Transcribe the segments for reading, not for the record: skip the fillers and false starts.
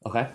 Okay.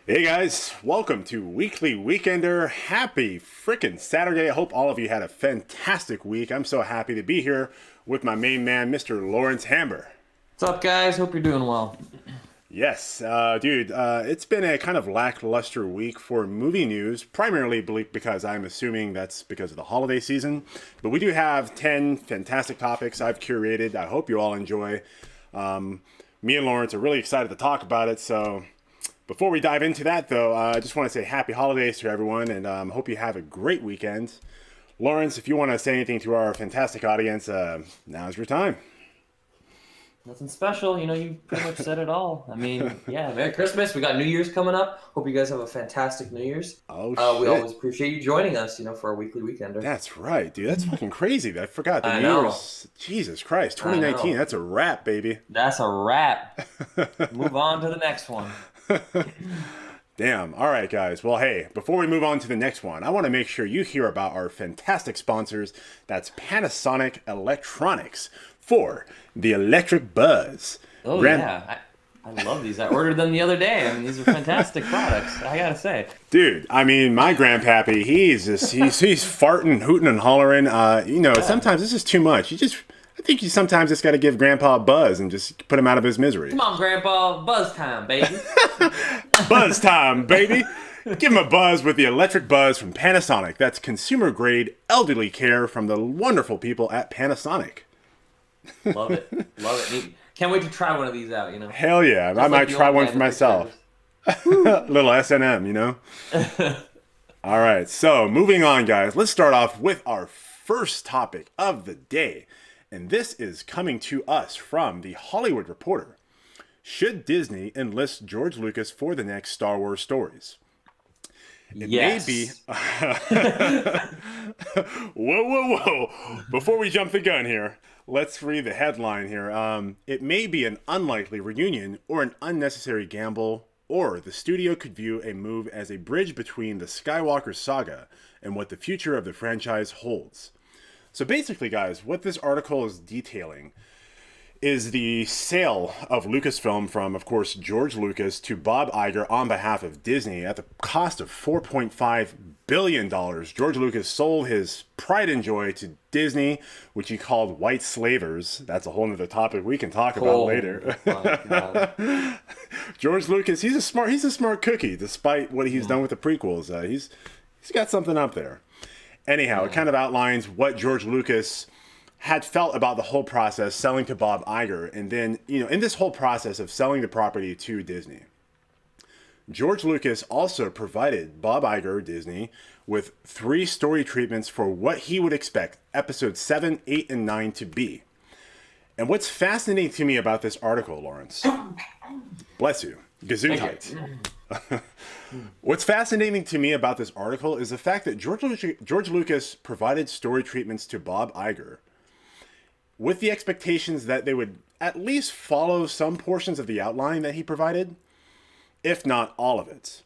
Hey guys, welcome to Weekly Weekender. Happy freaking Saturday. I hope all of you had a fantastic week. I'm so happy to be here with my main man, Mr. Lawrence Hamber. What's up, guys? Hope you're doing well. Yes, dude, it's been a kind of lackluster week for movie news, primarily because I'm assuming that's because of the holiday season. But we do have 10 fantastic topics I've curated. I hope you all enjoy. Me and Lawrence are really excited to talk about it, so before we dive into that, though, I just want to say happy holidays to everyone, and hope you have a great weekend. Lawrence, if you want to say anything to our fantastic audience, now's your time. Nothing special. You pretty much said it all. I mean, yeah, Merry Christmas. We got New Year's coming up. Hope you guys have a fantastic New Year's. Oh, shit. We always appreciate you joining us, for our Weekly Weekender. That's right, dude. That's fucking crazy. I forgot. The I New know. Year's. Jesus Christ. 2019. That's a wrap, baby. That's a wrap. Move on to the next one. Damn. All right, guys. Well, hey, before we move on to the next one, I want to make sure you hear about our fantastic sponsors. That's Panasonic Electronics for the electric buzz. Oh, yeah. I love these. I ordered them the other day. I mean, these are fantastic products, I gotta say. Dude, I mean, my grandpappy, he's farting, hooting, and hollering. Sometimes this is too much. I think you sometimes just got to give Grandpa a buzz and just put him out of his misery. Come on, Grandpa. Buzz time, baby. Buzz time, baby. Give him a buzz with the electric buzz from Panasonic. That's consumer-grade elderly care from the wonderful people at Panasonic. Love it. Love it. Can't wait to try one of these out, Hell yeah. Just I might like the try old one guy for in the myself. Little S&M, All right, so moving on, guys. Let's start off with our first topic of the day. And this is coming to us from The Hollywood Reporter. Should Disney enlist George Lucas for the next Star Wars stories? Yes. May be... Whoa. Before we jump the gun here, let's read the headline here. It may be an unlikely reunion or an unnecessary gamble, or the studio could view a move as a bridge between the Skywalker saga and what the future of the franchise holds. So basically, guys, what this article is detailing is the sale of Lucasfilm from, of course, George Lucas to Bob Iger on behalf of Disney at the cost of $4.5 billion. George Lucas sold his pride and joy to Disney, which he called white slavers. That's a whole other topic we can talk about later. George Lucas, he's a smart cookie, despite what he's done with the prequels. He's got something up there. Anyhow, It kind of outlines what George Lucas had felt about the whole process selling to Bob Iger. And then, in this whole process of selling the property to Disney, George Lucas also provided Bob Iger, Disney, with 3 story treatments for what he would expect episodes 7, 8, and 9 to be. And what's fascinating to me about this article, Lawrence, bless you, Gesundheit. What's fascinating to me about this article is the fact that George Lucas provided story treatments to Bob Iger with the expectations that they would at least follow some portions of the outline that he provided, if not all of it.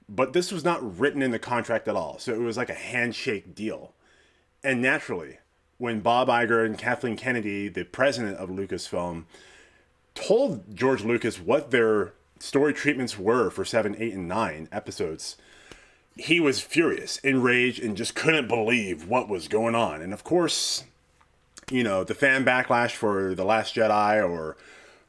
But this was not written in the contract at all, so it was like a handshake deal. And naturally, when Bob Iger and Kathleen Kennedy, the president of Lucasfilm, told George Lucas what their story treatments were for 7, 8, and 9 episodes, he was furious, enraged, and just couldn't believe what was going on. And of course, the fan backlash for The Last Jedi or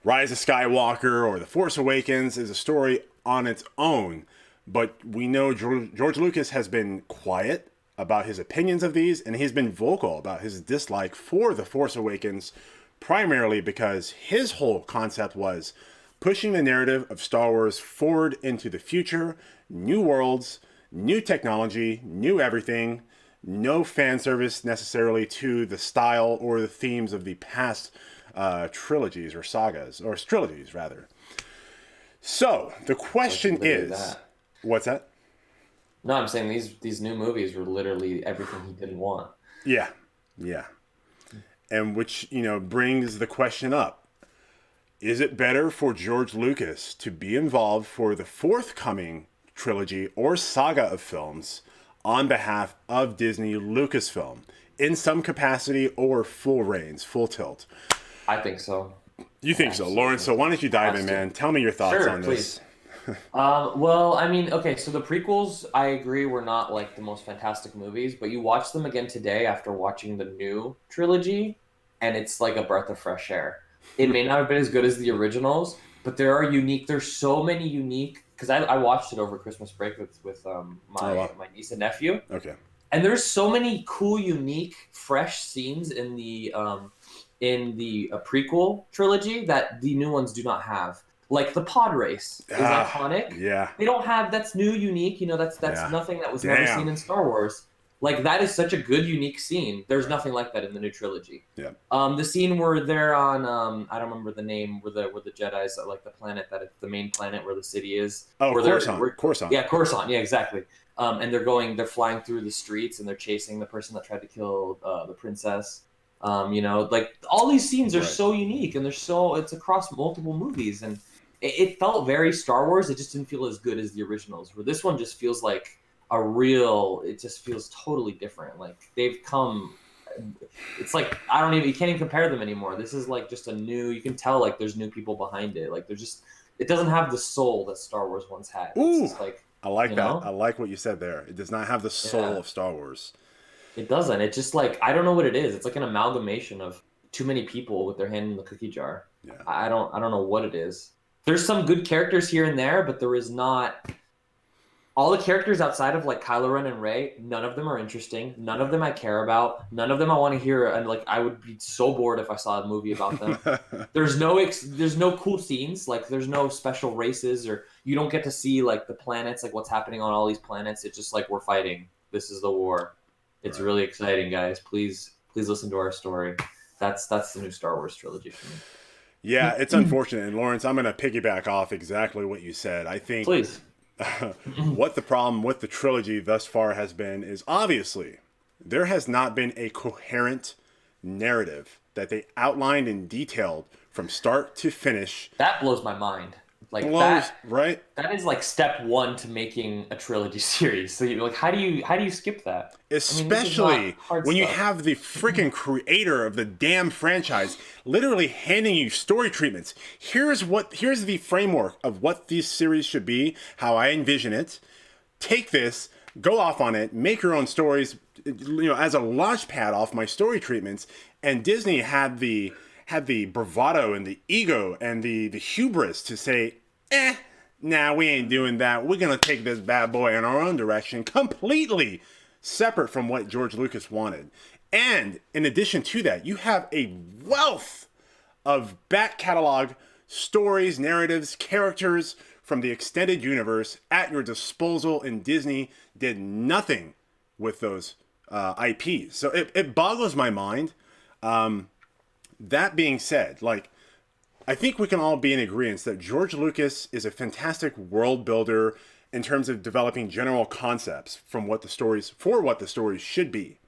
Rise of Skywalker or The Force Awakens is a story on its own. But we know George Lucas has been quiet about his opinions of these, and he's been vocal about his dislike for The Force Awakens primarily because his whole concept was pushing the narrative of Star Wars forward into the future, new worlds, new technology, new everything, no fan service necessarily to the style or the themes of the past trilogies or sagas, or trilogies rather. So the question is, what's that? No, I'm saying these new movies were literally everything he didn't want. Yeah, yeah. And which, brings the question up. Is it better for George Lucas to be involved for the forthcoming trilogy or saga of films on behalf of Disney Lucasfilm in some capacity or full reins, full tilt? I think so. You think so, Lawrence? So why don't you dive in, man? Tell me your thoughts on this. Well, I mean, okay, so the prequels, I agree, were not like the most fantastic movies, but you watch them again today after watching the new trilogy, and it's like a breath of fresh air. It may not have been as good as the originals, but there's so many unique, because I watched it over Christmas break with my niece and nephew. Okay. And there's so many cool, unique, fresh scenes in the prequel trilogy that the new ones do not have. Like the pod race is iconic. Yeah. They don't have, that's new, unique. That's nothing that was never seen in Star Wars. Like that is such a good, unique scene. There's nothing like that in the new trilogy. Yeah. The scene where they're on, I don't remember the name, where the Jedi's like the planet the main planet where the city is. Oh, Coruscant. Yeah, Coruscant. Yeah, exactly. And they're flying through the streets and they're chasing the person that tried to kill the princess. Like all these scenes are so unique and it's across multiple movies, and it felt very Star Wars. It just didn't feel as good as the originals, where this one just feels like it just feels totally different. Like they've come, it's like, you can't even compare them anymore. This is like just you can tell like there's new people behind it. Like it doesn't have the soul that Star Wars once had. Ooh, it's just like, I like that. I like what you said there. It does not have the soul of Star Wars. It doesn't. It's just like, I don't know what it is. It's like an amalgamation of too many people with their hand in the cookie jar. Yeah. I don't know what it is. There's some good characters here and there, but there is not. All the characters outside of like Kylo Ren and Rey, none of them are interesting. None of them I care about. None of them I want to hear. And like, I would be so bored if I saw a movie about them. There's no cool scenes. Like there's no special races, or you don't get to see like the planets, like what's happening on all these planets. It's just like, we're fighting. This is the war. It's really exciting, guys. Please listen to our story. That's the new Star Wars trilogy for me. Yeah, it's unfortunate. And Lawrence, I'm going to piggyback off exactly what you said. I think what the problem with the trilogy thus far has been is obviously there has not been a coherent narrative that they outlined and detailed from start to finish. That blows my mind. Like right? That is like step one to making a trilogy series. So you're like, how do you skip that? Especially when you have the freaking creator of the damn franchise literally handing you story treatments. Here's the framework of what these series should be, how I envision it. Take this, go off on it, make your own stories, as a launch pad off my story treatments. And Disney had the bravado and the ego and the hubris to say, nah, we ain't doing that. We're going to take this bad boy in our own direction, completely separate from what George Lucas wanted. And in addition to that, you have a wealth of back catalog stories, narratives, characters from the extended universe at your disposal, and Disney did nothing with those IPs. So it boggles my mind. That being said, I think we can all be in agreement that George Lucas is a fantastic world builder in terms of developing general concepts for what the stories should be.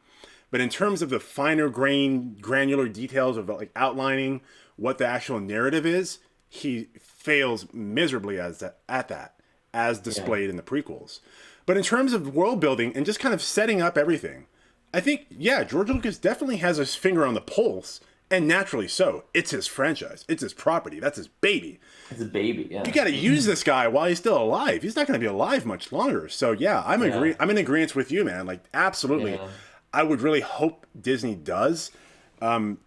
But in terms of the finer granular details of outlining what the actual narrative is, he fails miserably at that, as displayed in the prequels. But in terms of world building and just kind of setting up everything, I think, George Lucas definitely has his finger on the pulse. And naturally so. It's his franchise. It's his property. That's his baby. It's a baby, yeah. You got to use this guy while he's still alive. He's not going to be alive much longer. So, I'm in agreement with you, man. Absolutely. Yeah. I would really hope Disney does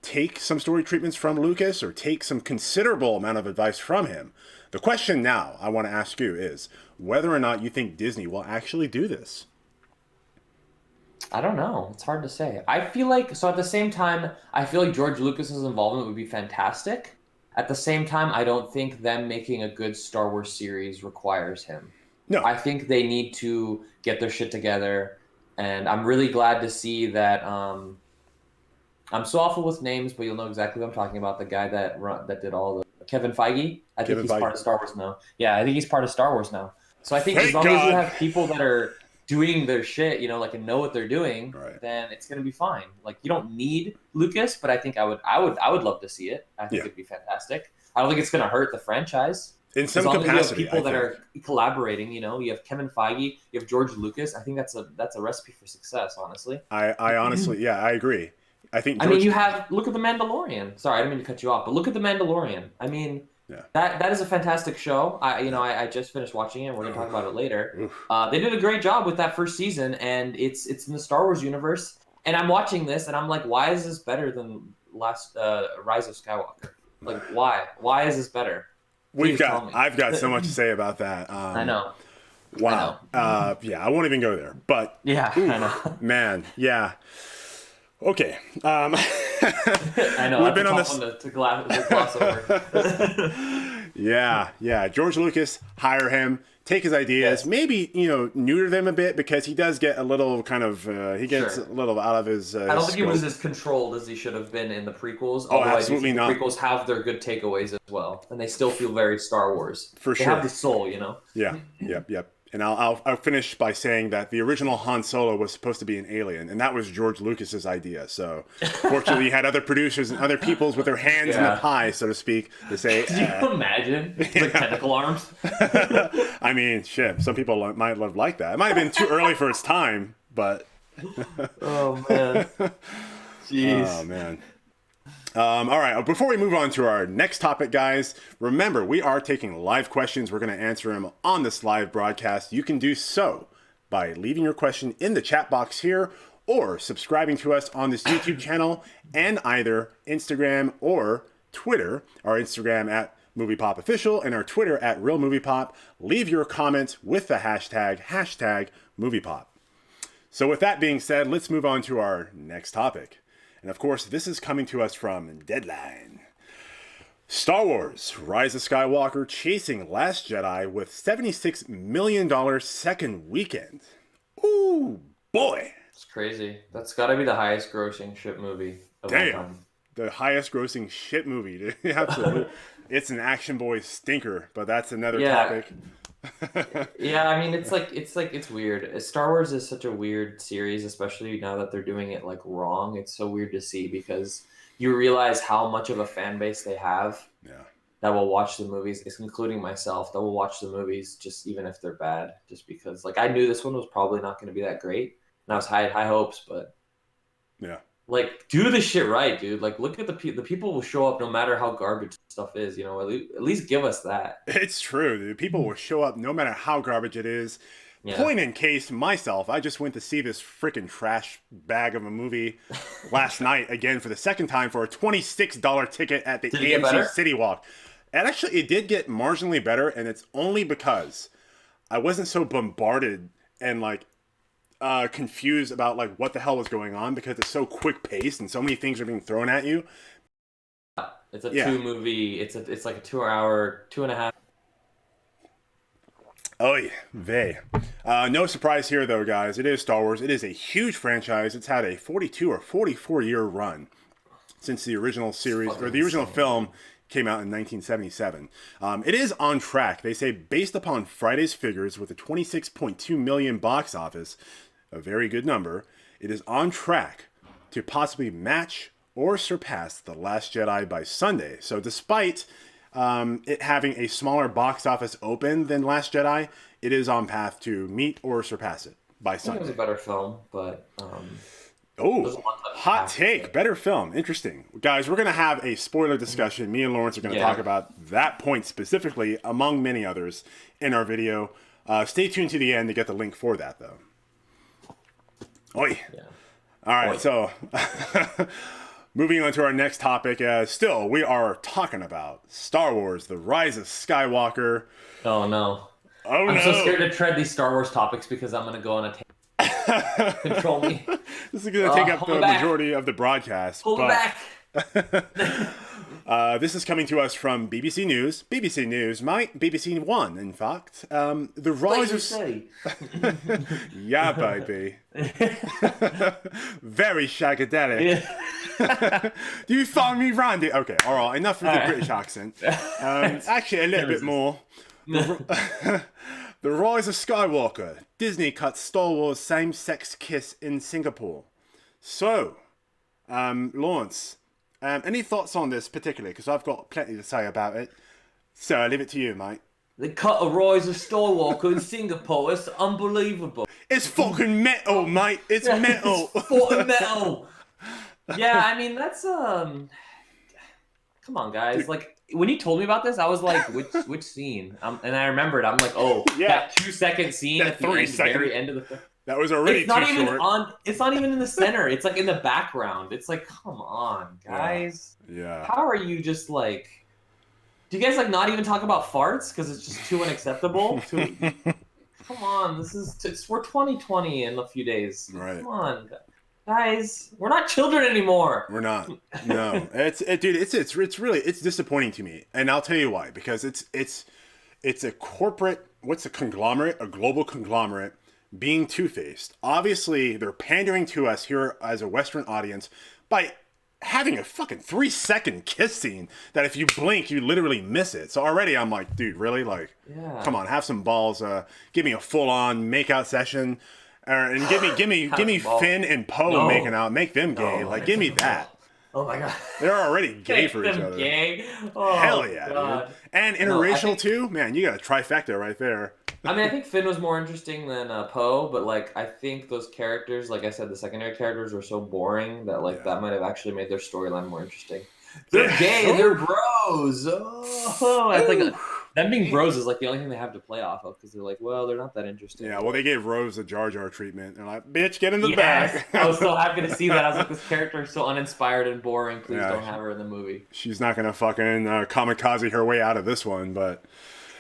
take some story treatments from Lucas or take some considerable amount of advice from him. The question now I want to ask you is whether or not you think Disney will actually do this. I don't know. It's hard to say. I feel like so at the same time, I feel like George Lucas's involvement would be fantastic. At the same time, I don't think them making a good Star Wars series requires him. No. I think they need to get their shit together, and I'm really glad to see that. I'm so awful with names, but you'll know exactly what I'm talking about. The guy that did all the Kevin Feige. I think Kevin he's Feige. part of Star Wars now. Yeah, I think he's part of Star Wars now. So I think as Thank long as you God. have people that are doing their shit, like and know what they're doing, Right. then it's gonna be fine. Like you don't need Lucas, but I think I would love to see it. I think Yeah. it'd be fantastic. I don't think it's gonna hurt the franchise. In some As long capacity, as you have people I that think. are collaborating, you have Kevin Feige, you have George Lucas. I think that's a recipe for success, honestly. I honestly, yeah, I agree. I think I mean, George. look at the Mandalorian. Sorry, I didn't mean to cut you off, but look at the Mandalorian. I mean, Yeah. that is a fantastic show. Yeah. I just finished watching it. We're gonna talk about it later. Oof. They did a great job with that first season, and it's in the Star Wars universe. And I'm watching this, and I'm like, why is this better than last Rise of Skywalker? Like, why? Why is this better? Please tell me. I've got so much to say about that. I know. Wow. Yeah, I won't even go there. But Yeah, I know. man, yeah. Okay. I know. We've That's been a on tough this. one to gloss over. Yeah. George Lucas, hire him, take his ideas, Yes. maybe neuter them a bit because he does get a little kind of he gets Sure. a little out of his. I don't think he scope. was as controlled as he should have been in the prequels. Oh, Although I do absolutely think not. the prequels have their good takeaways as well, and they still feel very Star Wars. For They sure. have the soul. Yeah. Yep. And I'll finish by saying that the original Han Solo was supposed to be an alien, and that was George Lucas's idea. So, fortunately, he had other producers and other peoples with their hands in the Yeah. pie, so to speak, to say. Can you imagine? Like tentacle arms. I mean, shit. Some people might have liked that. It might have been too early for its time, but Oh man. Jeez. oh man. All right. Before we move on to our next topic, guys, remember we are taking live questions. We're going to answer them on this live broadcast. You can do so by leaving your question in the chat box here or subscribing to us on this YouTube channel and either Instagram or Twitter. Our Instagram at MoviePOP Official and our Twitter at RealMoviePop. Leave your comments with the hashtag MoviePOP. So with that being said, let's move on to our next topic. And of course, this is coming to us from Deadline. Star Wars, Rise of Skywalker chasing Last Jedi with $76 million second weekend. Ooh, boy. It's crazy. That's got to be the highest grossing ship movie of all Damn. time. The highest grossing shit movie, dude. Absolutely. It's an action boy stinker, but that's another topic. Yeah, I mean it's weird. Star Wars is such a weird series, especially now that they're doing it like wrong. It's so weird to see because you realize how much of a fan base they have Yeah. that will watch the movies, including myself, that will watch the movies just even if they're bad, just because like I knew this one was probably not going to be that great, and I was high hopes, but Yeah. like do the shit right, dude. Like look at the people will show up no matter how garbage stuff is. At least give us that. It's true, dude. People will show up no matter how garbage it is. Yeah. Point in case, myself, I just went to see this freaking trash bag of a movie last night again for the second time for a $26 ticket at the Did it get better? AMC City Walk. And actually, it did get marginally better, and it's only because I wasn't so bombarded and like confused about like what the hell was going on because it's so quick paced and so many things are being thrown at you. It's a Yeah. two movie. It's like a 2 hour, 2.5. Oy vey. No surprise here, though, guys. It is Star Wars. It is a huge franchise. It's had a 42 or 44-year run since the original series, or the original film came out in 1977. It is on track. They say, based upon Friday's figures with a 26.2 million box office, a very good number, it is on track to possibly match or surpass The Last Jedi by Sunday. So despite it having a smaller box office open than Last Jedi, it is on path to meet or surpass it by I think it was Sunday. a better film, but Oh, there's a lot to hot unpack. take. Better film. Interesting. Guys, we're going to have a spoiler discussion. Me and Lawrence are going to Yeah. talk about that point specifically, among many others, in our video. Stay tuned to the end to get the link for that, though. Oi. Yeah. All right, Oi. so moving on to our next topic. Still, we are talking about Star Wars, The Rise of Skywalker. Oh no. Oh, I'm no. so scared to tread these Star Wars topics because I'm gonna go on a control me. This is going to take up the majority of the broadcast. Pull it back. This is coming to us from BBC News. BBC News, mate. BBC One, in fact. The rise of... Yeah, baby. Very shagadelic. Do you find me randy? Okay, all right. Enough with the British accent. Actually, a little bit more. The Rise of Skywalker. Disney cuts Star Wars same-sex kiss in Singapore. So, Lawrence, any thoughts on this particularly? Because I've got plenty to say about it. So I leave it to you, mate. They cut a Rise of Skywalker in Singapore. It's unbelievable. It's fucking metal, mate. It's metal. It's fucking metal. Yeah, I mean, that's come on, guys. Like, when you told me about this, I was like, which scene? And I remembered. I'm like, oh, yeah, that 2-second scene at the very end of the film. That was already it's not too even short. It's not even in the center. It's like in the background. It's like, come on, guys. Yeah. How are you just like? Do you guys like not even talk about farts because it's just too unacceptable? Come on, we're 2020 in a few days. Right. Come on, guys. We're not children anymore. We're not. No. It's really disappointing to me, and I'll tell you why. Because it's a corporate. What's a conglomerate? A global conglomerate. Being two-faced. Obviously, they're pandering to us here as a Western audience by having a fucking 3-second kiss scene that if you blink, you literally miss it. So already I'm like, dude, really? Like, come on, have some balls. Give me a full-on make-out session. And give me Finn and Poe making out. Make them gay. Like, give me that. Oh my god. They're already gay for each other. Gay? Oh, hell yeah, god. dude. And interracial too? Man, you got a trifecta right there. I mean, I think Finn was more interesting than Poe, but like I think those characters, like I said, the secondary characters were so boring that like that might have actually made their storyline more interesting. They're gay, they're bros. Oh, I think them being bros is like the only thing they have to play off of because they're like, well, they're not that interesting. Yeah, well, they gave Rose a Jar Jar treatment. They're like, bitch, get in the bag. I was so happy to see that. I was like, this character is so uninspired and boring. Please don't have her in the movie. She's not gonna fucking kamikaze her way out of this one, but.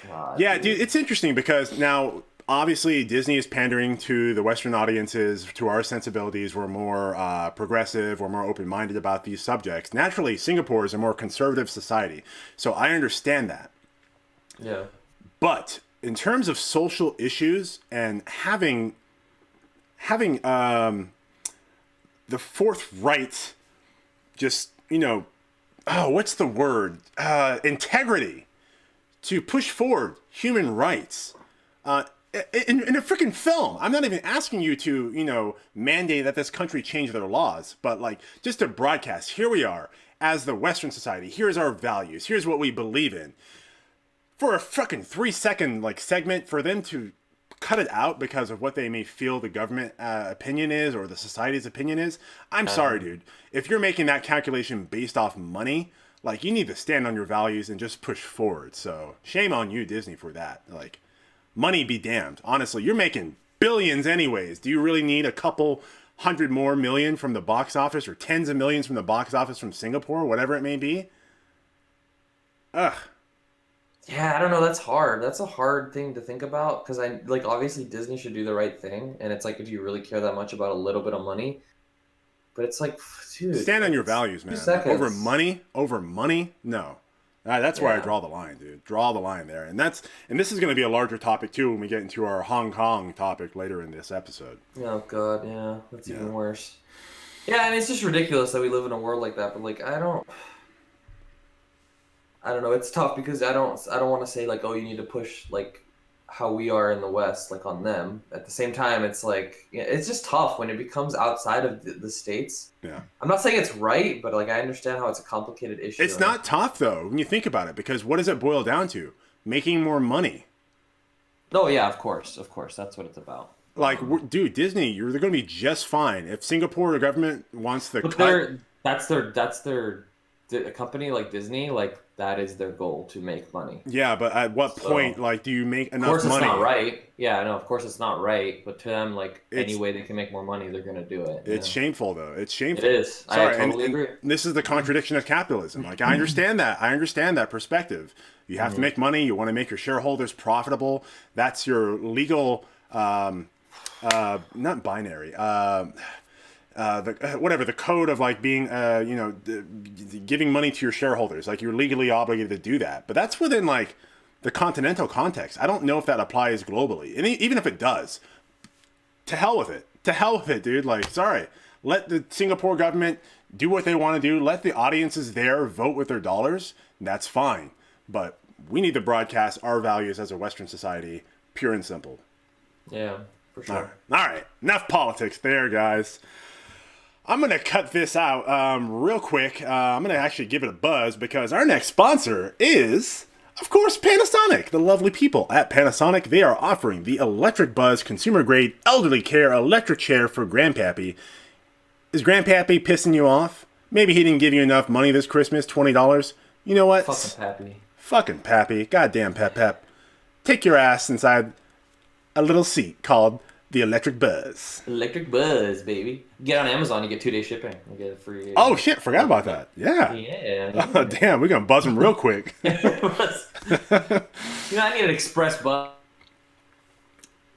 God, dude, it's interesting because now, obviously, Disney is pandering to the Western audiences, to our sensibilities. We're more progressive, we're more open-minded about these subjects. Naturally, Singapore is a more conservative society, so I understand that. Yeah. But in terms of social issues and having the fourth right, just, what's the word? Integrity. To push forward human rights in a freaking film. I'm not even asking you to, mandate that this country change their laws, but like just to broadcast, here we are as the Western society. Here's our values. Here's what we believe in. For a fucking 3-second like segment, for them to cut it out because of what they may feel the government opinion is or the society's opinion is. I'm sorry, dude. If you're making that calculation based off money, like, you need to stand on your values and just push forward. So, shame on you, Disney, for that. Like, money be damned. Honestly, you're making billions anyways. Do you really need a couple $100 more million from the box office or tens of millions from the box office from Singapore, whatever it may be? Ugh. Yeah, I don't know. That's hard. That's a hard thing to think about because obviously Disney should do the right thing. And it's like, do you really care that much about a little bit of money? But it's like, dude. Stand on your values, man. Over money, no. That's where I draw the line, dude. Draw the line there. And this is going to be a larger topic, too, when we get into our Hong Kong topic later in this episode. Oh, God, yeah. That's even worse. Yeah, I mean, it's just ridiculous that we live in a world like that. But, like, I don't know. It's tough because I don't want to say, like, oh, you need to push, like, how we are in the West, like on them. At the same time, it's like, it's just tough when it becomes outside of the States. Yeah. I'm not saying it's right, but like I understand how it's a complicated issue. It's not tough though, when you think about it, because what does it boil down to? Making more money. Oh yeah, of course. That's what it's about. Like, dude, Disney, they're going to be just fine. If Singapore government wants to cut... That's their company like Disney, like that is their goal to make money. Yeah, but at what point, like, do you make enough money? Of course, it's not right. Yeah, I know. Of course, it's not right. But to them, like, any way they can make more money, they're gonna do it. It's shameful, though. It's shameful. It is. Sorry, I totally agree. This is the contradiction of capitalism. Like, I understand that. I understand that perspective. You have to make money. You want to make your shareholders profitable. That's your legal not binary. The code of like being, giving money to your shareholders. Like you're legally obligated to do that. But that's within like the continental context. I don't know if that applies globally. And even if it does, to hell with it. To hell with it, dude. Like, sorry. Let the Singapore government do what they want to do. Let the audiences there vote with their dollars. That's fine. But we need to broadcast our values as a Western society, pure and simple. Yeah, for sure. All right. Enough politics there, guys. I'm going to cut this out real quick. I'm going to actually give it a buzz because our next sponsor is, of course, Panasonic. The lovely people at Panasonic, they are offering the Electric Buzz consumer-grade elderly care electric chair for Grandpappy. Is Grandpappy pissing you off? Maybe he didn't give you enough money this Christmas, $20. You know what? Fucking Pappy. Fucking Pappy. Goddamn Pep. Take your ass inside a little seat called the Electric Buzz. Electric Buzz, baby. Get on Amazon, you get 2-day shipping. You get it free. Oh shit, forgot about that. Yeah. Yeah. Oh, damn, we're gonna buzz them real quick. I need an express buzz.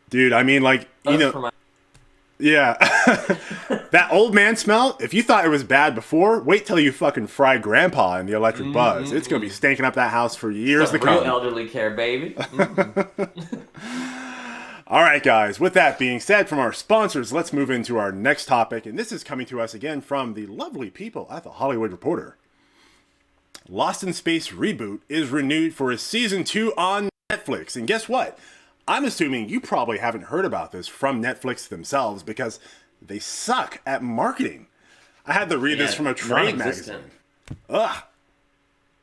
Dude, I mean, like, yeah. That old man smell, if you thought it was bad before, wait till you fucking fry Grandpa in the Electric Buzz. It's gonna be stinking up that house for years to come. Real elderly care, baby. All right, guys, with that being said, from our sponsors, let's move into our next topic. And this is coming to us again from the lovely people at the Hollywood Reporter. Lost in Space reboot is renewed for a season 2 on Netflix. And guess what? I'm assuming you probably haven't heard about this from Netflix themselves because they suck at marketing. I had to read this from a trade magazine. Ugh.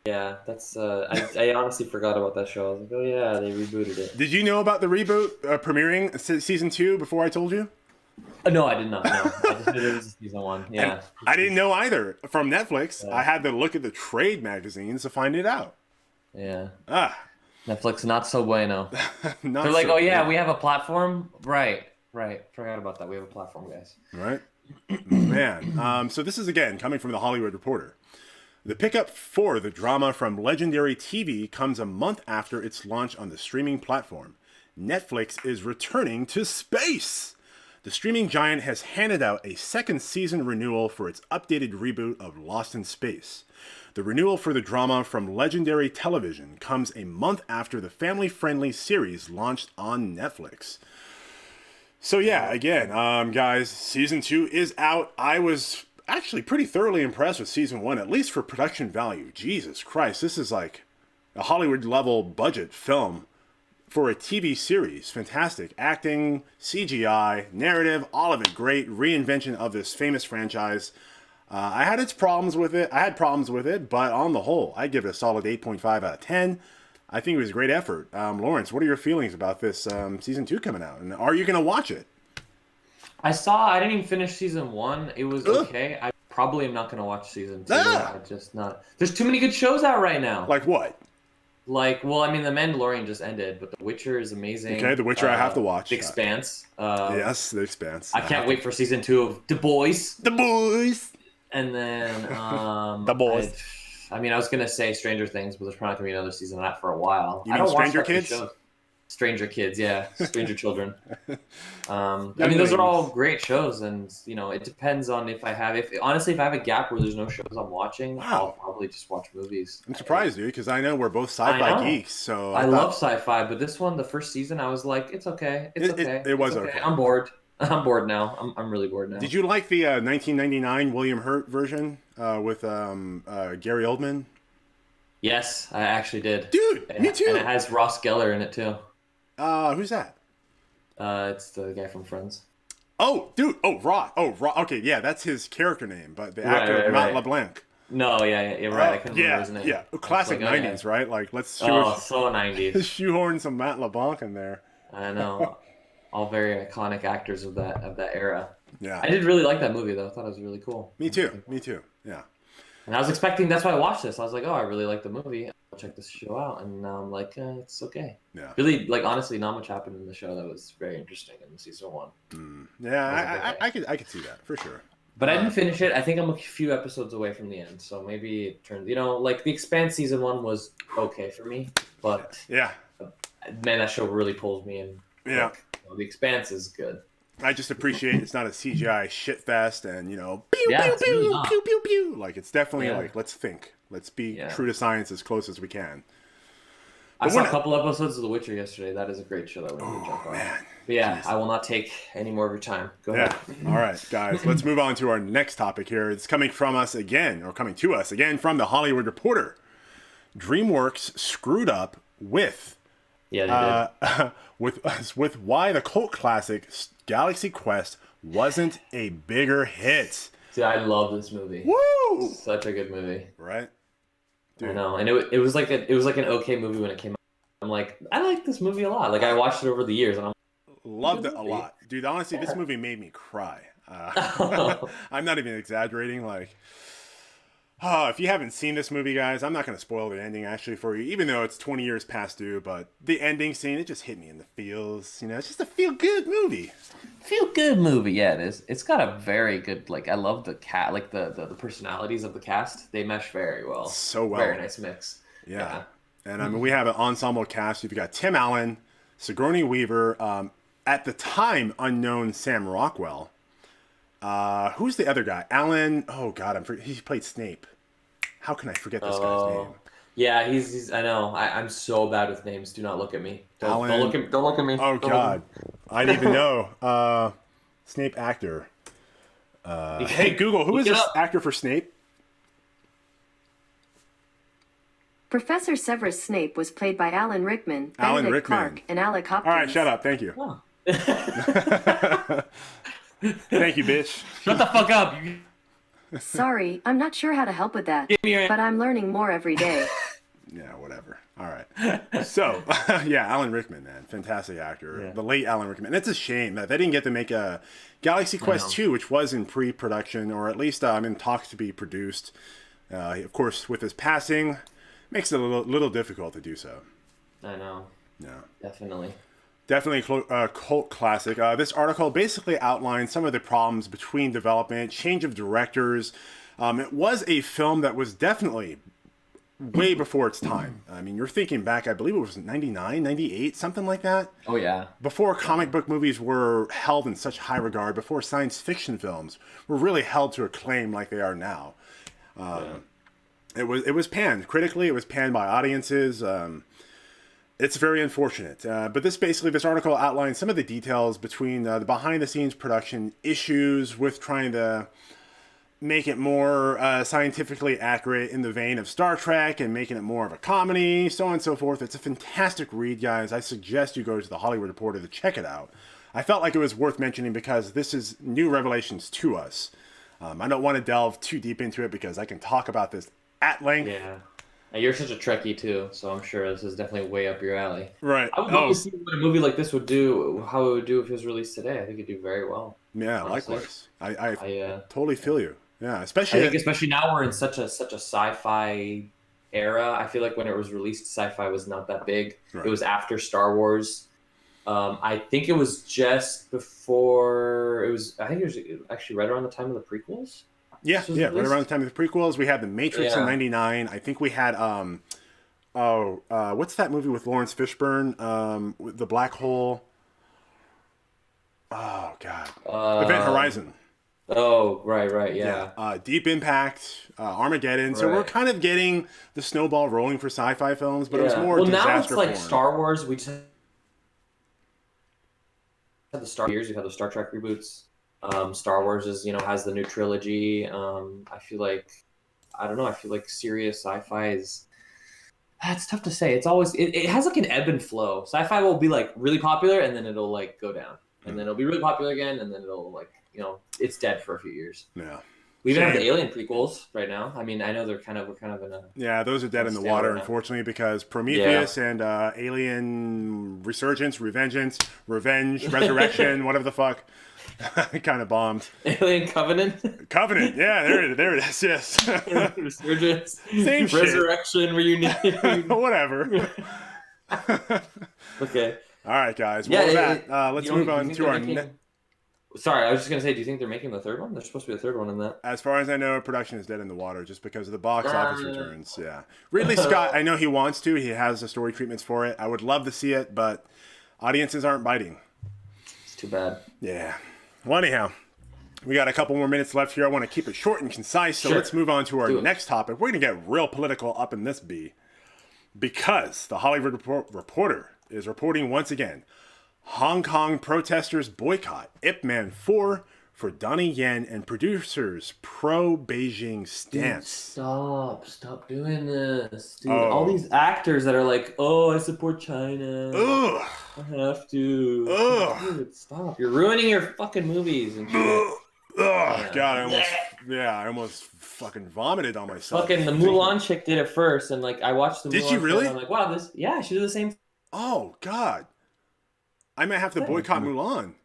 Yeah, that's. I honestly forgot about that show. I was like, oh yeah, they rebooted it. Did you know about the reboot premiering season 2 before I told you? No, I did not know. I just knew it was season 1. Yeah, and I didn't know either from Netflix. I had to look at the trade magazines to find it out. Yeah. Netflix not so bueno. They're like, oh yeah, we have a platform. Right. Forgot about that. We have a platform, guys. Right. Man. So this is again coming from the Hollywood Reporter. The pickup for the drama from Legendary TV comes a month after its launch on the streaming platform. Netflix is returning to space. The streaming giant has handed out a second season renewal for its updated reboot of Lost in Space. The renewal for the drama from Legendary Television comes a month after the family-friendly series launched on Netflix. So yeah, again, guys, season 2 is out. I was actually pretty thoroughly impressed with season 1, at least for production value. Jesus Christ, this is like a Hollywood level budget film for a TV series. Fantastic acting, CGI, narrative, all of it great. Reinvention of this famous franchise. I had problems with it, but on the whole, I give it a solid 8.5 out of 10. I think it was a great effort. Lawrence, what are your feelings about this season 2 coming out? And are you going to watch it? I didn't even finish season 1. It was okay. I probably am not going to watch season 2. There's too many good shows out right now. Like what? The Mandalorian just ended, but The Witcher is amazing. Okay, The Witcher I have to watch. The Expanse. Yes, The Expanse. I can't wait for season 2 of The Boys. The Boys! And then... The Boys. I was going to say Stranger Things, but there's probably going to be another season of that for a while. You mean Stranger Kids? Stranger Kids, yeah. Stranger Children. Those are all great shows, and, it depends on if I have a gap where there's no shows I'm watching, I'll probably just watch movies. I'm surprised, dude, because I know we're both sci-fi geeks, so... I love sci-fi, but this one, the first season, I was like, it's okay. It was okay. I'm bored. I'm bored now. I'm really bored now. Did you like the 1999 William Hurt version with Gary Oldman? Yes, I actually did. Dude, me too. And it has Ross Geller in it too. Who's that? It's the guy from Friends. Oh, dude. Oh, Ross. Okay, yeah, that's his character name, but the actor Matt LeBlanc. No, yeah, you're right. I couldn't remember his name. Yeah, classic '90s, right? Like, let's so '90s. Shoehorn some Matt LeBlanc in there. I know. All very iconic actors of that era. Yeah. I did really like that movie though. I thought it was really cool. Me too. Yeah. And I was expecting. That's why I watched this. I was like, oh, I really like the movie. I'll check this show out. And now I'm like, it's okay. Yeah. Really, honestly, not much happened in the show that was very interesting in season 1. Yeah, I could see that for sure. But I didn't finish it. I think I'm a few episodes away from the end, so maybe it turns. The Expanse season 1 was okay for me, but yeah, man, that show really pulls me in Yeah. Like, The Expanse is good. I just appreciate it's not a CGI shit fest and, pew, Yeah, pew, it's really pew, not. pew, pew, pew. Like, it's definitely Yeah. like, let's think. Let's be true to science as close as we can. I saw a couple episodes of The Witcher yesterday. That is a great show that we need to jump on. Man. But yeah, Jeez. I will not take any more of your time. Go ahead. All right, guys, let's move on to our next topic here. It's coming to us again from The Hollywood Reporter. DreamWorks screwed up with with why the cult classic Galaxy Quest wasn't a bigger hit. See, I love this movie. Woo! Such a good movie. Right? Dude. I know, and it was like an okay movie when it came out. I'm like, I like this movie a lot. Like, I watched it over the years, and I'm loved it a lot, dude. Honestly, this movie made me cry. I'm not even exaggerating. Like, if you haven't seen this movie, guys, I'm not going to spoil the ending actually for you, even though it's 20 years past due. But the ending scene, it just hit me in the feels. It's just a feel-good movie. Feel-good movie, yeah, it is. It's got a very good, like, I love the the personalities of the cast. They mesh very well. So well. Very nice mix. Yeah. And I mean, we have an ensemble cast. You've got Tim Allen, Sigourney Weaver, at the time unknown Sam Rockwell. Who's the other guy? Alan. Oh God, he played Snape. How can I forget this guy's name? Yeah, he's. I know. I'm so bad with names. Do not look at me. Don't look at me. Oh God, I didn't even know. Snape actor. Hey Google, who is this actor for Snape? Professor Severus Snape was played by Alan Rickman, Benedict Clark, and Alec Hopkins. All right, shut up. Thank you. Oh. Thank you, bitch. Shut the fuck up. Sorry, I'm not sure how to help with that, but I'm learning more every day. Yeah, whatever. All right. So, yeah, Alan Rickman, man. Fantastic actor. Yeah. The late Alan Rickman. And it's a shame that they didn't get to make a Galaxy Quest 2, which was in pre-production, or at least in talks to be produced. Of course, with his passing, makes it a little difficult to do so. I know. Yeah. Definitely. Definitely a cult classic. This article basically outlines some of the problems between development, change of directors. It was a film that was definitely way before its time. I mean, you're thinking back, I believe it was 99, 98, something like that. Oh, yeah. Before comic book movies were held in such high regard, before science fiction films were really held to acclaim like they are now. It was panned critically. It was panned by audiences. It's very unfortunate. But this article outlines some of the details between the behind-the-scenes production issues with trying to make it more scientifically accurate in the vein of Star Trek and making it more of a comedy, so on and so forth. It's a fantastic read, guys. I suggest you go to the Hollywood Reporter to check it out. I felt like it was worth mentioning because this is new revelations to us. I don't want to delve too deep into it because I can talk about this at length. Yeah. You're such a Trekkie too, so I'm sure this is definitely way up your alley. Right. I would love to see what a movie like this would do, how it would do if it was released today. I think it'd do very well. Yeah, honestly. Likewise. I totally feel you. Yeah, especially now we're in such a sci-fi era. I feel like when it was released, sci-fi was not that big. Right. It was after Star Wars. I think it was just before. I think it was actually right around the time of the prequels. Yeah, right around the time of the prequels. We had The Matrix in '99. I think we had what's that movie with Lawrence Fishburne? With the black hole. Oh God, Event Horizon. Oh, right, yeah. Deep Impact, Armageddon. Right. So we're kind of getting the snowball rolling for sci-fi films, but it was more disaster now it's like porn. Star Wars. We just had the Star years. We've had the Star Trek reboots. Star Wars is, has the new trilogy. I feel like, I don't know. I feel like serious sci-fi is. It's tough to say. It's always it has like an ebb and flow. Sci-fi will be like really popular and then it'll like go down, and then it'll be really popular again, and then it'll like it's dead for a few years. Yeah. We even have the Alien prequels right now. I mean, I know we're kind of in a... Yeah, those are dead in the water, right, unfortunately, because Prometheus and Alien Resurgence, Revenge, Resurrection, whatever the fuck, kind of bombed. Alien Covenant? Yeah, there it is, yes. Resurgence. Same shit. Resurrection, Reunion. Whatever. Okay. All right, guys. Well, with that, let's move on to our... Sorry, I was just going to say, do you think they're making the third one? There's supposed to be a third one in that. As far as I know, production is dead in the water just because of the box office returns. Yeah. Ridley Scott, I know he wants to. He has the story treatments for it. I would love to see it, but Audiences aren't biting. It's too bad. Yeah. Well, anyhow, we got a couple more minutes left here. I want to keep it short and concise, so let's move on to our next topic. We're going to get real political up in this bee, because the Hollywood Reporter is reporting once again, Hong Kong protesters boycott Ip Man 4 for Donnie Yen and producers Pro-Beijing stance. Dude, stop doing this. Dude, all these actors that are like, oh, I support China. Ugh. I have to. Ugh. Dude, stop. You're ruining your fucking movies and shit. Ugh. God, I almost fucking vomited on myself. Fucking the Mulan chick did it first, and like I watched the Mulan. Did she really? I'm like, wow, she did the same. Oh God, I might have to boycott Mulan.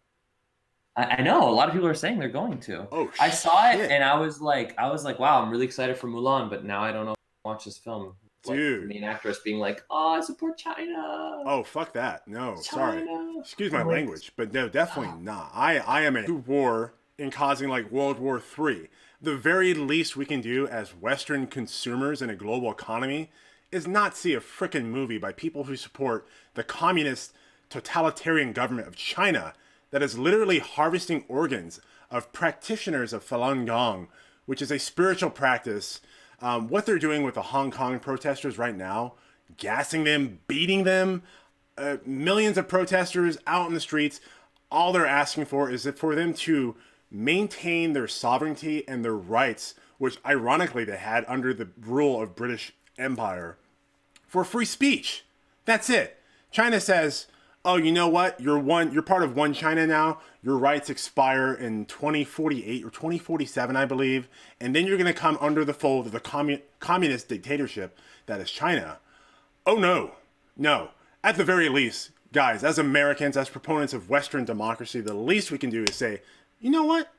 I know a lot of people are saying they're going to. Oh, I saw it and I was like, wow, I'm really excited for Mulan, but now I don't know if I watch this film. Dude, like, the main actress being like, oh, I support China. Oh, fuck that. No, China. Sorry. Excuse my language, but no, definitely not. I am a war in causing like World War III. The very least we can do as Western consumers in a global economy is not see a frickin' movie by people who support the communist totalitarian government of China that is literally harvesting organs of practitioners of Falun Gong, which is a spiritual practice. What they're doing with the Hong Kong protesters right now, gassing them, beating them, millions of protesters out in the streets, all they're asking for is for them to maintain their sovereignty and their rights, which ironically they had under the rule of British Empire, for free speech. That's it. China says, oh, you know what? You're part of one China now. Your rights expire in 2048 or 2047, I believe. And then you're going to come under the fold of the communist dictatorship that is China. Oh, no. No. At the very least, guys, as Americans, as proponents of Western democracy, the least we can do is say, you know what?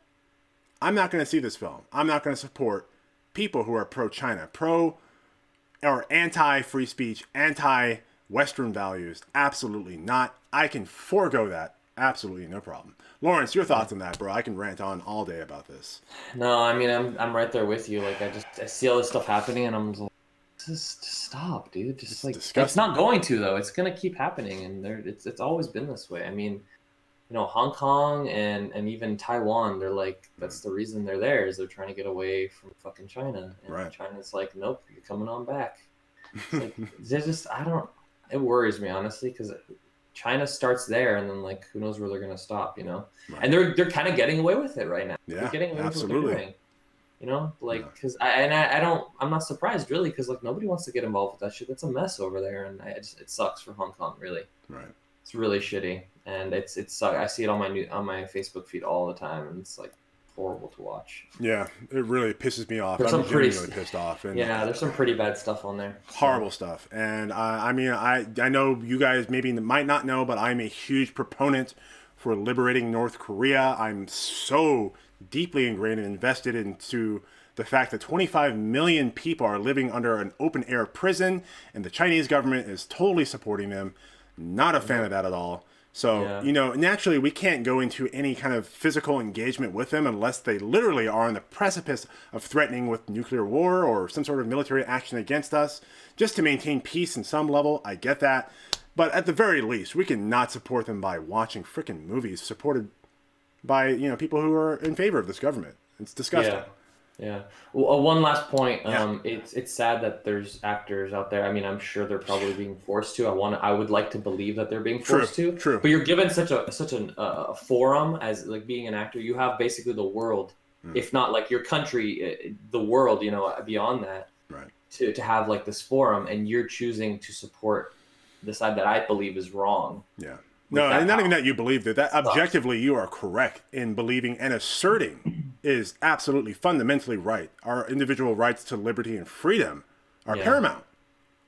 I'm not going to see this film. I'm not going to support people who are pro-China, or anti-free speech, anti-Western values. Absolutely not. I can forego that. Absolutely no problem. Lawrence, your thoughts on that, bro? I can rant on all day about this. No, I mean, I'm right there with you. Like, I see all this stuff happening, and I'm like, just stop, dude. Just like, disgusting. It's not going to, though. It's gonna keep happening, and it's always been this way. I mean, you know, Hong Kong and even Taiwan, they're like, that's the reason they're there, is they're trying to get away from fucking China. And right. China's like, nope, you're coming on back. It's like, they're just, it worries me, honestly, because China starts there, and then like, who knows where they're gonna stop, you know? Right. And they're kind of getting away with it right now. Yeah, they're getting away absolutely. with what they're doing. You know, like, because I'm not surprised really, because like nobody wants to get involved with that shit. That's a mess over there, and it sucks for Hong Kong, really. Right. It's really shitty, and it's I see it on my Facebook feed all the time, and it's like horrible to watch. Yeah, it really pisses me off. I'm genuinely pissed off. And yeah, there's some pretty bad stuff on there. Horrible stuff. And I mean, I know you guys maybe might not know, but I'm a huge proponent for liberating North Korea. I'm so deeply ingrained and invested into the fact that 25 million people are living under an open-air prison, and the Chinese government is totally supporting them. Not a fan of that at all. So, you know, naturally, we can't go into any kind of physical engagement with them unless they literally are on the precipice of threatening with nuclear war or some sort of military action against us, just to maintain peace in some level. I get that. But at the very least, we can not support them by watching freaking movies supported by, you know, people who are in favor of this government. It's disgusting. Yeah. Well, one last point. It's sad that there's actors out there. I mean, I'm sure they're probably being forced to. I would like to believe that they're being forced to. True. But you're given such a forum as like being an actor. You have basically the world, if not like your country, the world. You know, beyond that, right? To have like this forum, and you're choosing to support the side that I believe is wrong. Yeah. No, and not even that you believe that objectively you are correct in believing and asserting is absolutely fundamentally right. Our individual rights to liberty and freedom are paramount.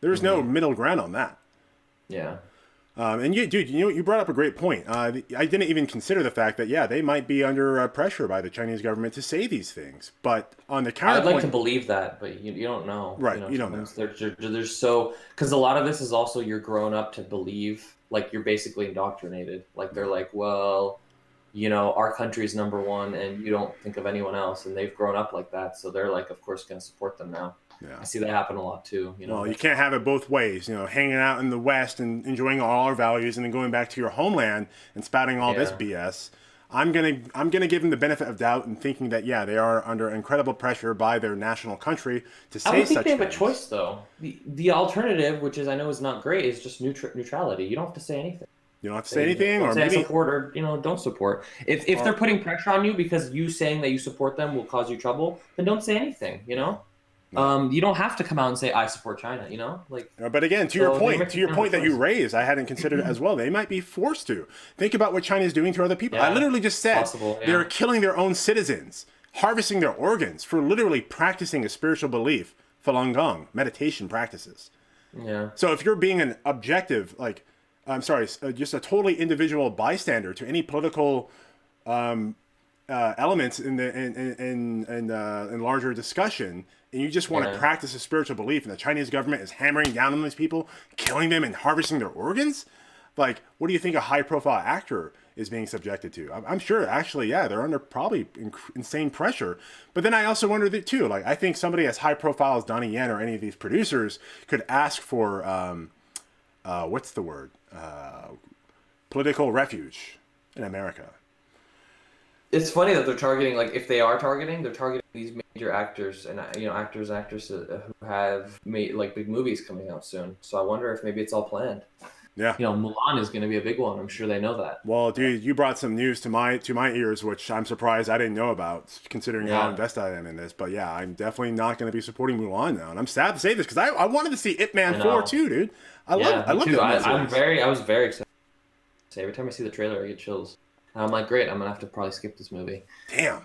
There's no middle ground on that. Yeah. And you brought up a great point. I didn't even consider the fact that, they might be under pressure by the Chinese government to say these things. But on the counterpoint, I'd like to believe that, but you don't know. Right, you don't know. There's so, because a lot of this is also you're grown up to believe, like you're basically indoctrinated. Like they're like, well, you know, our country's number one, and you don't think of anyone else, and they've grown up like that, so they're like, of course, going to support them now. Yeah. I see that happen a lot too. You know, well, you can't have it both ways. You know, hanging out in the West and enjoying all our values, and then going back to your homeland and spouting all this BS. I'm gonna give them the benefit of doubt and thinking that they are under incredible pressure by their national country to say such things. I don't think they have a choice though. The alternative, which I know is not great, is just neutrality. You don't have to say anything. You don't have to say anything, or maybe support or don't support. If they're putting pressure on you because you saying that you support them will cause you trouble, then don't say anything. You know. You don't have to come out and say I support China, But again, to your point that you raised, I hadn't considered it as well. They might be forced to think about what China is doing to other people. I literally just said they're killing their own citizens, harvesting their organs for literally practicing a spiritual belief, Falun Gong, meditation practices. Yeah. So if you're being an objective, just a totally individual bystander to any political elements in larger discussion, and you just want to practice a spiritual belief, and the Chinese government is hammering down on these people, killing them and harvesting their organs, what do you think a high-profile actor is being subjected to? I'm sure, actually, they're under probably insane pressure. But then I also wonder that too. I think somebody as high-profile as Donnie Yen or any of these producers could ask for what's the word? Political refuge in America. It's funny that they're targeting, if they are targeting, they're targeting these major actors and, actors, actresses who have made, big movies coming out soon. So I wonder if maybe it's all planned. Yeah. Mulan is going to be a big one. I'm sure they know that. Well, dude, you brought some news to my ears, which I'm surprised I didn't know about, considering how invested I am in this. But yeah, I'm definitely not going to be supporting Mulan now. And I'm sad to say this because I wanted to see Ip Man 4 too, dude. I love it. I was very excited. Every time I see the trailer, I get chills. And I'm like, great, I'm going to have to probably skip this movie. Damn.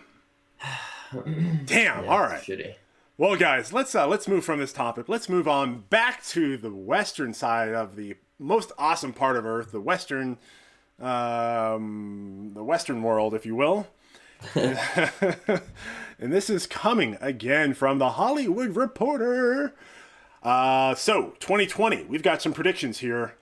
All right. Shitty. Well, guys, let's move from this topic. Let's move on back to the Western side of the most awesome part of Earth, the Western world, if you will. And this is coming again from the Hollywood Reporter. So 2020, we've got some predictions here.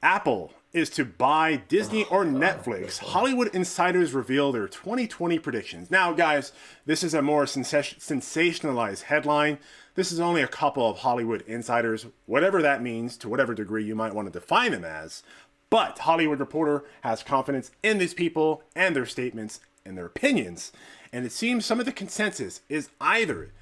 Apple is to buy Disney or Netflix. Hollywood insiders reveal their 2020 predictions. Now, guys, this is a more sensationalized headline. This is only a couple of Hollywood insiders, whatever that means, to whatever degree you might want to define them as. But Hollywood Reporter has confidence in these people and their statements and their opinions. And it seems some of the consensus is either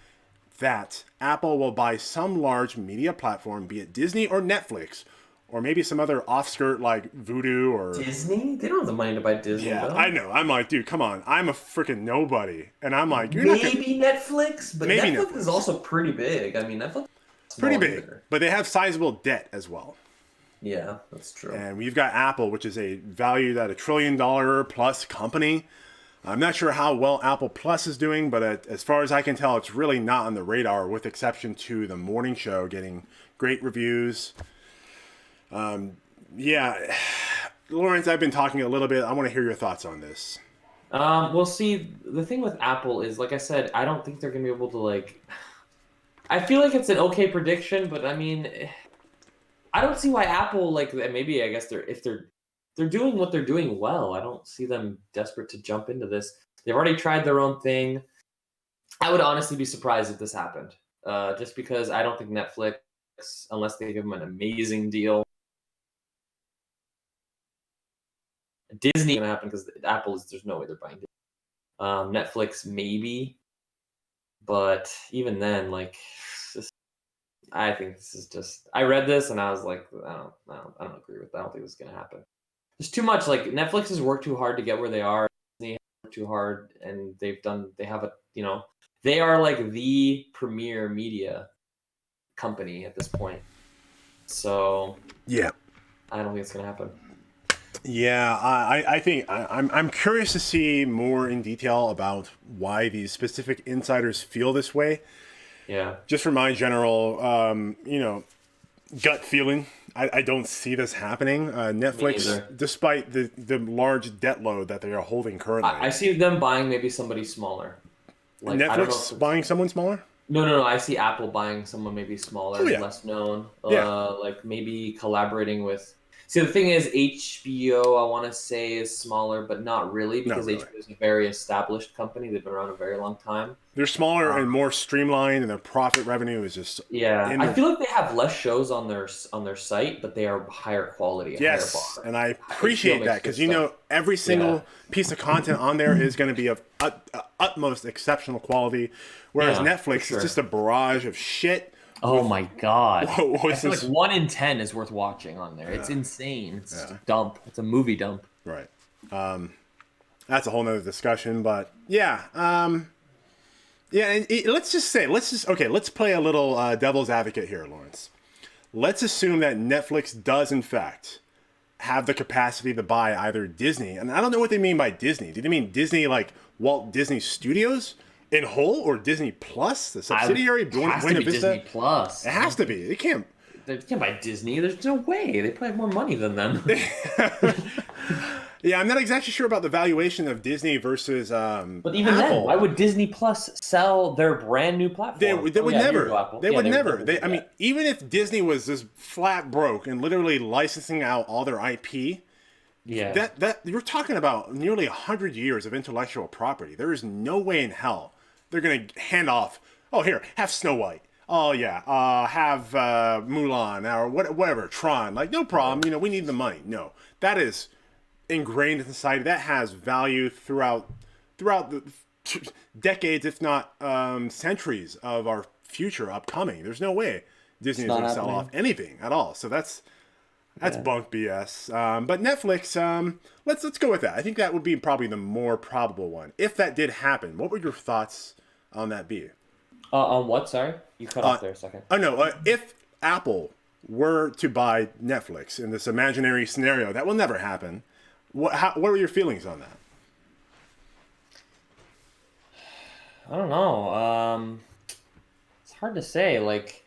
that Apple will buy some large media platform, be it Disney or Netflix, or maybe some other offskirt like Voodoo or... Disney? They don't have the money to buy Disney, Yeah, though. I know. I'm like, dude, come on. I'm a freaking nobody. And I'm like, maybe Netflix? But maybe Netflix is also pretty big. I mean, Netflix is pretty big. Either. But they have sizable debt as well. Yeah, that's true. And we've got Apple, which is valued at $1 trillion plus company. I'm not sure how well Apple Plus is doing, but as far as I can tell, it's really not on the radar, with exception to the morning show getting great reviews. Lawrence, I've been talking a little bit. I want to hear your thoughts on this. Well, see, the thing with Apple is, like I said, I don't think they're going to be able to, I feel like it's an okay prediction, but I mean, I don't see why Apple, maybe I guess if they're doing what they're doing well. I don't see them desperate to jump into this. They've already tried their own thing. I would honestly be surprised if this happened, just because I don't think Netflix, unless they give them an amazing deal, Disney going to happen, because Apple there's no way they're buying Disney. Netflix maybe, but even then, I think this is just. I read this and I was like, I don't agree with that. I don't think this is going to happen. There's too much. Netflix has worked too hard to get where they are. Disney has worked too hard, and they are the premier media company at this point. So yeah, I don't think it's going to happen. Yeah, I think I'm curious to see more in detail about why these specific insiders feel this way. Yeah. Just from my general, gut feeling, I don't see this happening. Netflix, despite the large debt load that they are holding currently. I see them buying maybe somebody smaller. Netflix buying someone smaller? No. I see Apple buying someone maybe smaller, less known. Yeah. Maybe collaborating with... See, the thing is, HBO, I want to say, is smaller, but not really, because HBO is a very established company. They've been around a very long time. They're smaller and more streamlined, and their profit revenue is just I feel like they have less shows on their site, but they are higher quality. Yes, higher bar. and I appreciate that because every single piece of content on there is going to be of utmost exceptional quality, whereas Netflix is just a barrage of shit. Oh my god! I feel like 1 in 10 is worth watching on there. It's insane. It's just a dump. It's a movie dump. Right. That's a whole nother discussion, but yeah. And let's play a little devil's advocate here, Lawrence. Let's assume that Netflix does, in fact, have the capacity to buy either Disney, and I don't know what they mean by Disney. Do they mean Disney like Walt Disney Studios in whole, or Disney Plus, the subsidiary? It has to be Disney Plus. It has to be. They can't buy Disney. There's no way. They probably have more money than them. Yeah, I'm not exactly sure about the valuation of Disney versus but even Apple. then, why would Disney Plus sell their brand new platform? They would never. They would never. I mean, even if Disney was just flat broke and literally licensing out all their IP, that you're talking about nearly 100 years of intellectual property. There is no way in hell they're going to hand off. Oh, here, have Snow White. Oh yeah, have Mulan or whatever, Tron. Like, no problem. We need the money. No, that is ingrained in society. That has value throughout the decades, if not centuries of our future upcoming. There's no way Disney is going to sell off anything at all. So that's bunk BS. But Netflix, let's go with that. I think that would be probably the more probable one. If that did happen, what would your thoughts on that be? On what? Sorry, you cut off there a second. Oh no, if Apple were to buy Netflix in this imaginary scenario, that will never happen. What were your feelings on that? I don't know. It's hard to say. Like,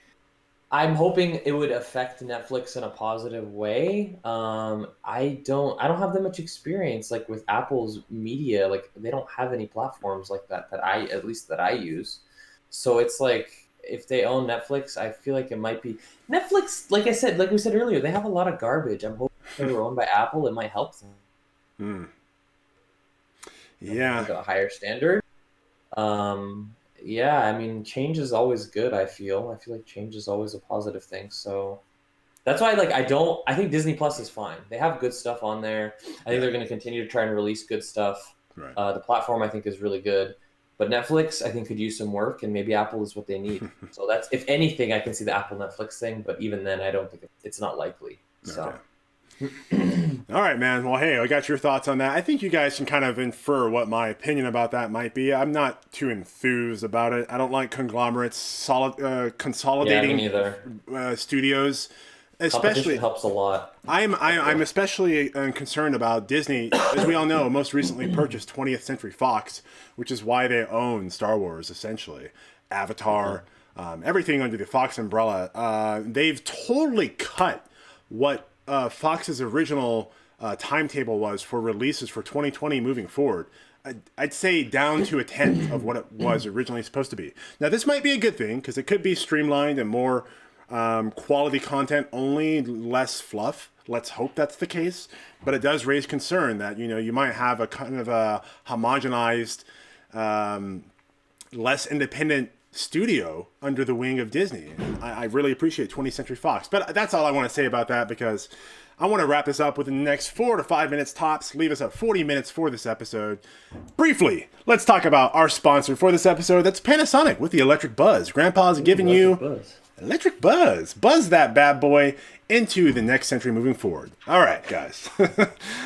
I'm hoping it would affect Netflix in a positive way. I don't have that much experience like with Apple's media. Like, they don't have any platforms like that at least that I use. So it's like, if they own Netflix, I feel like it might be Netflix. Like we said earlier, they have a lot of garbage. I'm hoping if they were owned by Apple, it might help them. Yeah, a higher standard. Yeah, I mean, change is always good. I feel like change is always a positive thing. So that's why, I think Disney Plus is fine. They have good stuff on there. I think they're going to continue to try and release good stuff. Right. The platform, I think, is really good. But Netflix, I think, could use some work, and maybe Apple is what they need. So that's, if anything, I can see the Apple Netflix thing. But even then, I don't think it's not likely. So. Okay. All right, man. Well, hey, I got your thoughts on that. I think you guys can kind of infer what my opinion about that might be. I'm not too enthused about it. I don't like conglomerates consolidating studios. Especially helps a lot. I'm especially concerned about Disney, as we all know, most recently purchased 20th Century Fox, which is why they own Star Wars, essentially. Avatar, everything under the Fox umbrella. They've totally cut what Fox's original timetable was for releases for 2020 moving forward. I'd say down to a tenth of what it was originally supposed to be. Now, this might be a good thing, because it could be streamlined and more quality content only, less fluff. Let's hope that's the case. But it does raise concern that, you might have a kind of a homogenized, less independent studio under the wing of Disney. I really appreciate 20th Century Fox. But that's all I want to say about that, because I want to wrap this up within the next 4 to 5 minutes tops. Leave us at 40 minutes for this episode. Briefly, let's talk about our sponsor for this episode. That's Panasonic with the Electric Buzz. Grandpa's giving you Electric Buzz. Buzz that bad boy into the next century moving forward. All right, guys.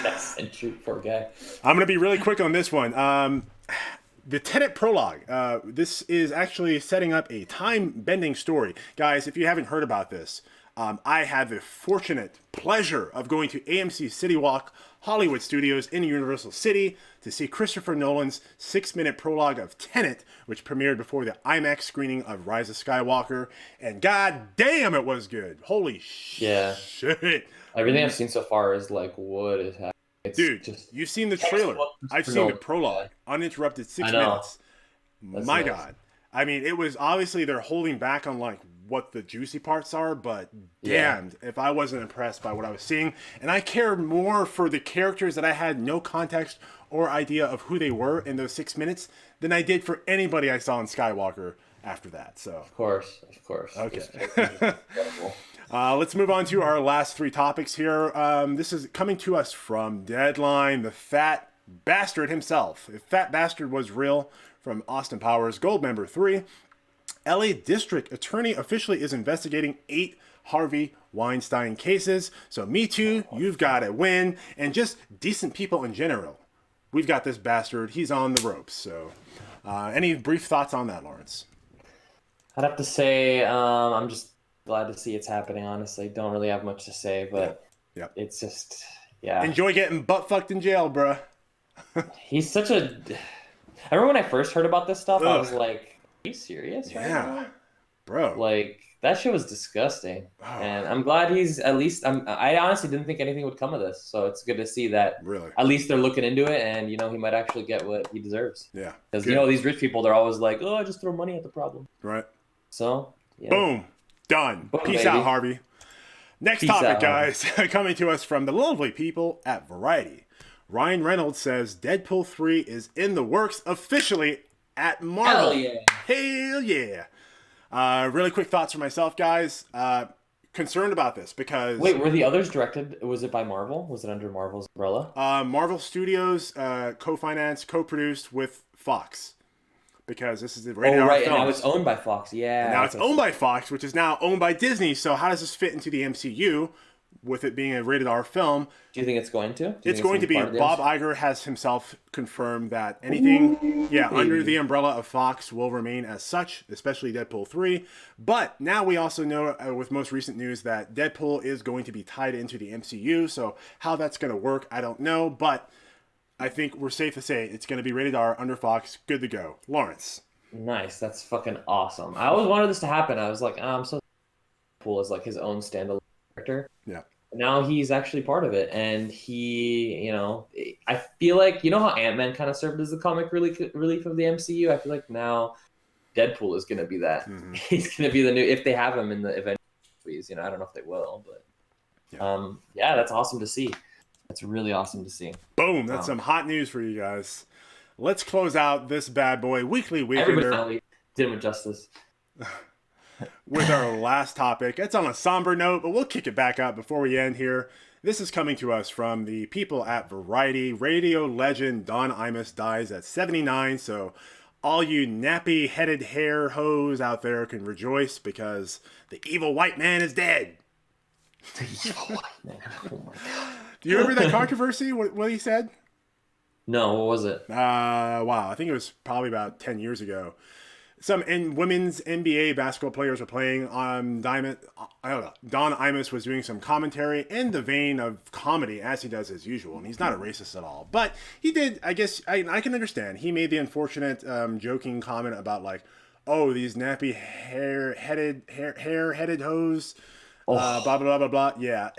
Next century, poor guy. I'm going to be really quick on this one. The Tenet Prologue. This is actually setting up a time-bending story. Guys, if you haven't heard about this, I had the fortunate pleasure of going to AMC City Walk Hollywood Studios in Universal City to see Christopher Nolan's 6-minute prologue of Tenet, which premiered before the IMAX screening of Rise of Skywalker. And god damn, it was good. Holy shit. Everything I've seen so far is like, what is happening? Dude, you've seen the trailer. I've seen the prologue. Uninterrupted 6 minutes. My God. I mean, it was obviously they're holding back on what the juicy parts are, but damned if I wasn't impressed by what I was seeing. And I cared more for the characters that I had no context or idea of who they were in those 6 minutes than I did for anybody I saw in Skywalker after that. So of course. Okay. Let's move on to our last 3 topics here. This is coming to us from Deadline, the fat bastard himself. If Fat Bastard was real, from Austin Powers, Goldmember 3. LA District Attorney officially is investigating 8 Harvey Weinstein cases. So Me Too, you've got to win. And just decent people in general. We've got this bastard. He's on the ropes. So any brief thoughts on that, Lawrence? I'd have to say I'm just glad to see it's happening, honestly. Don't really have much to say, but it's just, Enjoy getting butt fucked in jail, bruh. He's such a... I remember when I first heard about this stuff, I was like, are you serious right now? Bro. Like, that shit was disgusting. And I'm glad he's at least... I honestly didn't think anything would come of this, so it's good to see that at least they're looking into it, and, you know, he might actually get what he deserves. Yeah. Because, you know, these rich people, they're always like, oh, just throw money at the problem. Right. So, yeah. Boom. Done. Boom, Peace baby. out, Harvey. Next topic, guys. Coming to us from the lovely people at Variety. Ryan Reynolds says Deadpool 3 is in the works officially at Marvel. Hell yeah. Hell yeah. Really quick thoughts for myself, guys. Concerned about this because... Wait, were the others directed? Was it by Marvel? Was it under Marvel's umbrella? Marvel Studios co-financed, co-produced with Fox. Because this is the rated R right, films. and now it's owned by Fox. Yeah. And now it's owned by Fox, which is now owned by Disney. So how does this fit into the MCU with it being a rated R film? Do you think it's going to? It's going to be. Bob Iger has himself confirmed that anything under the umbrella of Fox will remain as such, especially Deadpool 3. But now we also know with most recent news that Deadpool is going to be tied into the MCU. So how that's going to work, I don't know. But I think we're safe to say it's going to be rated R under Fox. Good to go. Lawrence. Nice. That's fucking awesome. I always wanted this to happen. I was like, I'm so cool as like his own standalone character. Yeah. Now he's actually part of it, and he, you know, I feel like, you know how Ant-Man kind of served as the comic relief of the MCU? I feel like now Deadpool is going to be that. Mm-hmm. He's going to be the new, if they have him in the event movies, you know, I don't know if they will, but that's awesome to see. That's really awesome to see. Boom, that's some hot news for you guys. Let's close out this bad boy weekly weekender. Everybody finally did him with justice. With our last topic. It's on a somber note, but we'll kick it back up before we end here. This is coming to us from the people at Variety. Radio legend Don Imus dies at 79, so all you nappy-headed hair hoes out there can rejoice because the evil white man is dead. The evil white man. Oh my god. Do you remember that controversy, what he said? No, what was it? Wow, I think it was probably about 10 years ago. Some women's NBA basketball players were playing on Don Imus was doing some commentary in the vein of comedy, as he does as usual, and he's not a racist at all. But he did, I guess, I can understand. He made the unfortunate joking comment about like, oh, these nappy hair-headed hoes, blah, blah, blah, blah, blah. Yeah.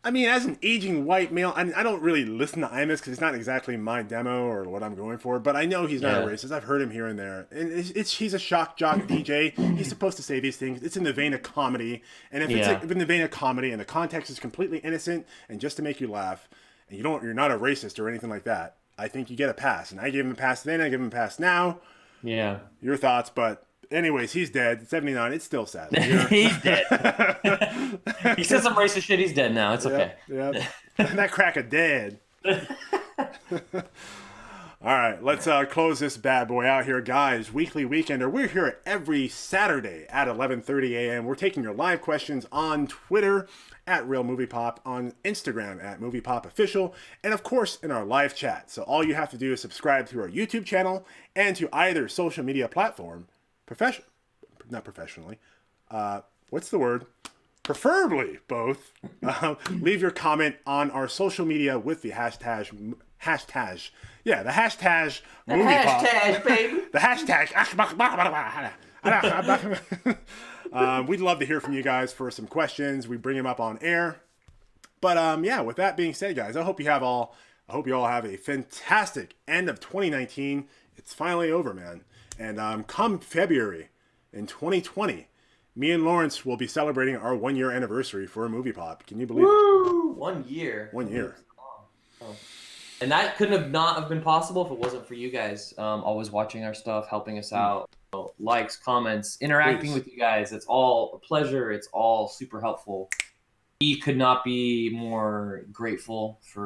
I mean, as an aging white male, I don't really listen to Imus because it's not exactly my demo or what I'm going for, but I know he's not a racist. I've heard him here and there. And he's a shock jock DJ. He's supposed to say these things. It's in the vein of comedy. And if it's in the vein of comedy and the context is completely innocent and just to make you laugh, and you're not a racist or anything like that, I think you get a pass. And I gave him a pass then, I give him a pass now. Yeah. Your thoughts, but... Anyways, he's dead. 79. It's still sad. He's dead. He said some racist shit. He's dead now. It's okay. Yeah. That cracker dead. All right, let's close this bad boy out here, guys. Weekly Weekender. We're here every Saturday at 11:30 a.m. We're taking your live questions on Twitter at Real MoviePop, on Instagram at MoviePop Official, and of course in our live chat. So all you have to do is subscribe to our YouTube channel and to either social media platform. Not professionally. What's the word? Preferably both. Leave your comment on our social media with the hashtag. Yeah, the hashtag. The hashtag, baby. The hashtag. We'd love to hear from you guys for some questions. We bring them up on air. But with that being said, guys, I hope you all have a fantastic end of 2019. It's finally over, man. And come February in 2020, me and Lawrence will be celebrating our 1-year anniversary for a MoviePOP. Can you believe it? 1 year. 1 year. Oh. And that couldn't have been possible if it wasn't for you guys always watching our stuff, helping us out. Likes, comments, interacting with you guys. It's all a pleasure. It's all super helpful. We could not be more grateful for